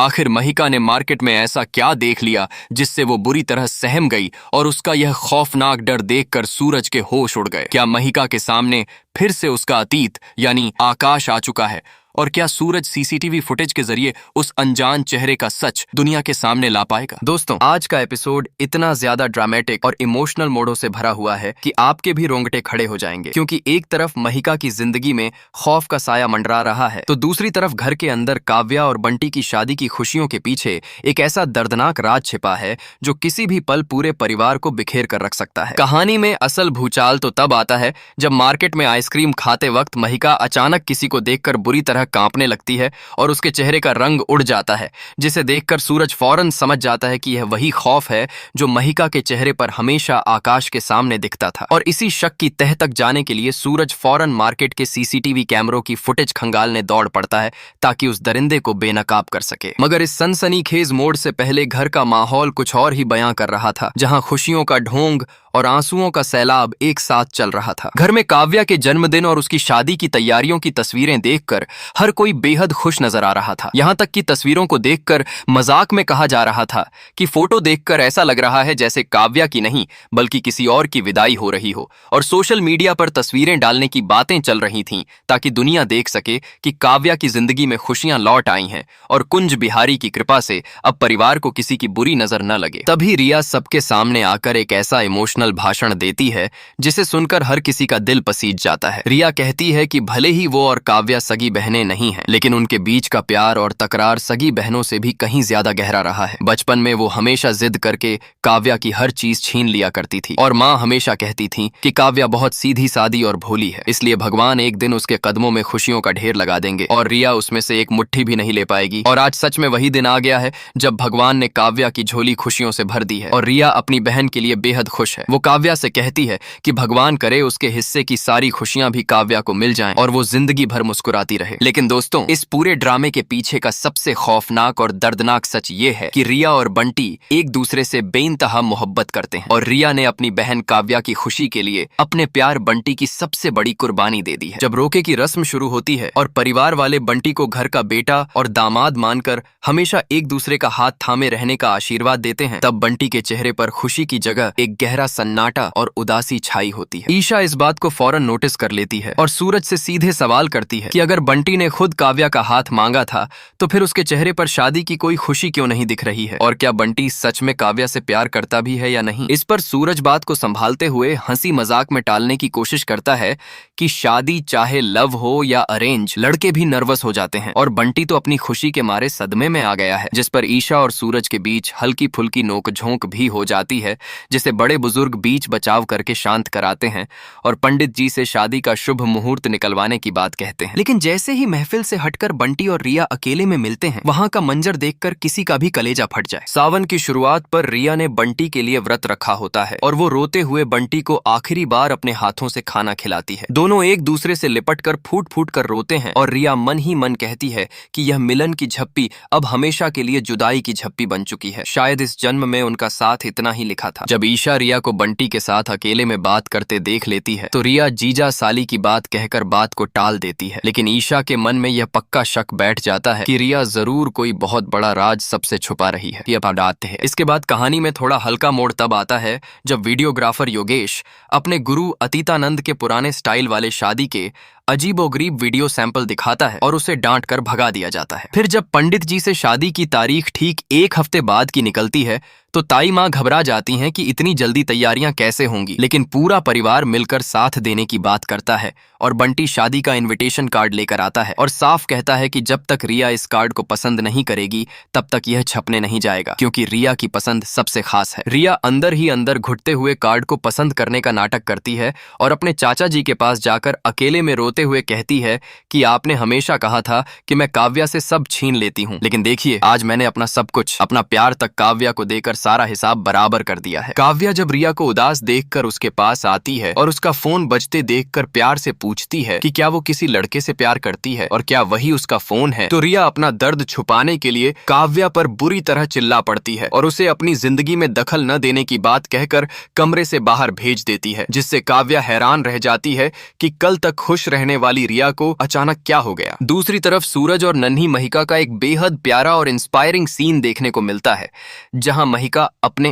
आखिर महिका ने मार्केट में ऐसा क्या देख लिया जिससे वो बुरी तरह सहम गई और उसका यह खौफनाक डर देखकर सूरज के होश उड़ गए। क्या महिका के सामने फिर से उसका अतीत यानी आकाश आ चुका है? और क्या सूरज सीसीटीवी फुटेज के जरिए उस अनजान चेहरे का सच दुनिया के सामने ला पाएगा? दोस्तों, आज का एपिसोड इतना ज्यादा ड्रामेटिक और इमोशनल मोडों से भरा हुआ है कि आपके भी रोंगटे खड़े हो जाएंगे, क्योंकि एक तरफ महिका की जिंदगी में खौफ का साया मंडरा रहा है, तो दूसरी तरफ घर के अंदर काव्या और बंटी की शादी की खुशियों के पीछे एक ऐसा दर्दनाक राज छिपा है जो किसी भी पल पूरे परिवार को बिखेर कर रख सकता है। कहानी में असल भूचाल तो तब आता है जब मार्केट में आइसक्रीम खाते वक्त महिका अचानक किसी को देखकर बुरी तरह कांपने लगती है और उसके चेहरे का रंग उड़ जाता है, जिसे देखकर सूरज फौरन समझ जाता है कि यह वही खौफ है जो महिका के चेहरे पर हमेशा आकाश के सामने दिखता था। और इसी शक की तह तक जाने के लिए सूरज फौरन मार्केट के सीसीटीवी कैमरों की फुटेज खंगालने दौड़ पड़ता है ताकि उस दरिंदे को बेनकाब कर सके। मगर इस सनसनीखेज मोड़ से पहले घर का माहौल कुछ और ही बयां कर रहा था, जहां खुशियों का ढोंग और आंसुओं का सैलाब एक साथ चल रहा था। घर में काव्या के जन्मदिन और उसकी शादी की तैयारियों की तस्वीरें देखकर हर कोई बेहद खुश नजर आ रहा था। यहां तक कि तस्वीरों को देखकर मजाक में कहा जा रहा था कि फोटो देखकर ऐसा लग रहा है जैसे काव्या की नहीं बल्कि किसी और की विदाई हो रही हो। और सोशल मीडिया पर तस्वीरें डालने की बातें चल रही थीं ताकि दुनिया देख सके कि काव्या की जिंदगी में खुशियां लौट आई हैं और कुंज बिहारी की कृपा से अब परिवार को किसी की बुरी नजर न लगे। तभी रिया सबके सामने आकर एक ऐसा इमोशनल भाषण देती है जिसे सुनकर हर किसी का दिल पसीज जाता है। रिया कहती है कि भले ही वो और काव्या सगी बहनें नहीं हैं, लेकिन उनके बीच का प्यार और तकरार सगी बहनों से भी कहीं ज्यादा गहरा रहा है। बचपन में वो हमेशा जिद करके काव्या की हर चीज छीन लिया करती थी और माँ हमेशा कहती थी कि काव्या बहुत सीधी सादी और भोली है, इसलिए भगवान एक दिन उसके कदमों में खुशियों का ढेर लगा देंगे और रिया उसमें से एक मुट्ठी भी नहीं ले पाएगी। और आज सच में वही दिन आ गया है जब भगवान ने काव्या की झोली खुशियों से भर दी है और रिया अपनी बहन के लिए बेहद खुश है। वो काव्या से कहती है कि भगवान करे उसके हिस्से की सारी खुशियां भी काव्या को मिल जाएं और वो जिंदगी भर मुस्कुराती रहे। लेकिन दोस्तों, इस पूरे ड्रामे के पीछे का सबसे खौफनाक और दर्दनाक सच ये है कि रिया और बंटी एक दूसरे से बेइंतहा मोहब्बत करते हैं और रिया ने अपनी बहन काव्या की खुशी के लिए अपने प्यार बंटी की सबसे बड़ी कुर्बानी दे दी है। जब रोके की रस्म शुरू होती है और परिवार वाले बंटी को घर का बेटा और दामाद मानकर हमेशा एक दूसरे का हाथ थामे रहने का आशीर्वाद देते हैं, तब बंटी के चेहरे पर खुशी की जगह एक गहरा सन्नाटा और उदासी छाई होती है। ईशा इस बात को फौरन नोटिस कर लेती है और सूरज से सीधे सवाल करती है कि अगर बंटी ने खुद काव्या का हाथ मांगा था तो फिर उसके चेहरे पर शादी की कोई खुशी क्यों नहीं दिख रही है, और क्या बंटी सच में काव्या से प्यार करता भी है या नहीं। इस पर सूरज बात को संभालते हुए हंसी मजाक में टालने की कोशिश करता है कि शादी चाहे लव हो या अरेंज, लड़के भी नर्वस हो जाते हैं और बंटी तो अपनी खुशी के मारे सदमे में आ गया है। जिस पर ईशा और सूरज के बीच हल्की फुल्की नोकझोंक भी हो जाती है, जिसे बड़े बुजुर्ग बीच बचाव करके शांत कराते हैं और पंडित जी से शादी का शुभ मुहूर्त निकलवाने की बात कहते हैं। लेकिन जैसे ही महफिल से हटकर बंटी और रिया अकेले में मिलते हैं, वहां का मंजर देखकर किसी का भी कलेजा फट जाए। सावन की शुरुआत पर रिया ने बंटी के लिए व्रत रखा होता है और वो रोते हुए बंटी को आखिरी बार अपने हाथों से खाना खिलाती है। दोनों एक दूसरे से लिपट कर फूट फूट कर रोते हैं और रिया मन ही मन कहती है कि यह मिलन की झप्पी अब हमेशा के लिए जुदाई की झप्पी बन चुकी है। शायद इस जन्म में उनका साथ इतना ही लिखा था। जब ईशा रिया को बंटी के साथ अकेले में बात करते देख लेती है तो रिया जीजा साली की बात कहकर बात को टाल देती है, लेकिन ईशा के मन में यह पक्का शक बैठ जाता है कि रिया जरूर कोई बहुत बड़ा राज सबसे छुपा रही है। यह बात है। इसके बाद कहानी में थोड़ा हल्का मोड़ तब आता है जब वीडियोग्राफर योगेश अपने गुरु अतीतानंद के पुराने स्टाइल वाले शादी के अजीबोगरीब वीडियो सैंपल दिखाता है और उसे डांट कर भगा दिया जाता है। फिर जब पंडित जी से शादी की तारीख ठीक एक हफ्ते बाद की निकलती है तो ताई माँ घबरा जाती हैं कि इतनी जल्दी तैयारियां कैसे होंगी, लेकिन पूरा परिवार मिलकर साथ देने की बात करता है और बंटी शादी का इनविटेशन कार्ड लेकर आता है और साफ कहता है कि जब तक रिया इस कार्ड को पसंद नहीं करेगी तब तक यह छपने नहीं जाएगा, क्योंकि रिया की पसंद सबसे खास है। रिया अंदर ही अंदर घुटते हुए कार्ड को पसंद करने का नाटक करती है और अपने चाचा जी के पास जाकर अकेले में रोते हुए कहती है कि आपने हमेशा कहा था कि मैं काव्या से सब छीन लेती हूँ, लेकिन देखिए आज मैंने अपना सब कुछ, अपना प्यार तक काव्या को देकर सारा हिसाब बराबर कर दिया है। काव्या जब रिया को उदास देखकर उसके पास आती है और उसका फोन बजते देखकर प्यार से पूछती है कि क्या वो किसी लड़के से प्यार करती है और क्या वही उसका फोन है, तो रिया अपना दर्द छुपाने के लिए काव्या पर बुरी तरह चिल्ला पड़ती है और उसे अपनी जिंदगी में दखल न देने की बात कहकर कमरे से बाहर भेज देती है, जिससे काव्या हैरान रह जाती है कि कल तक खुश रहने वाली रिया को अचानक क्या हो गया। दूसरी तरफ सूरज और नन्ही महिका का एक बेहद प्यारा और इंस्पायरिंग सीन देखने को मिलता है, जहां महिका अपने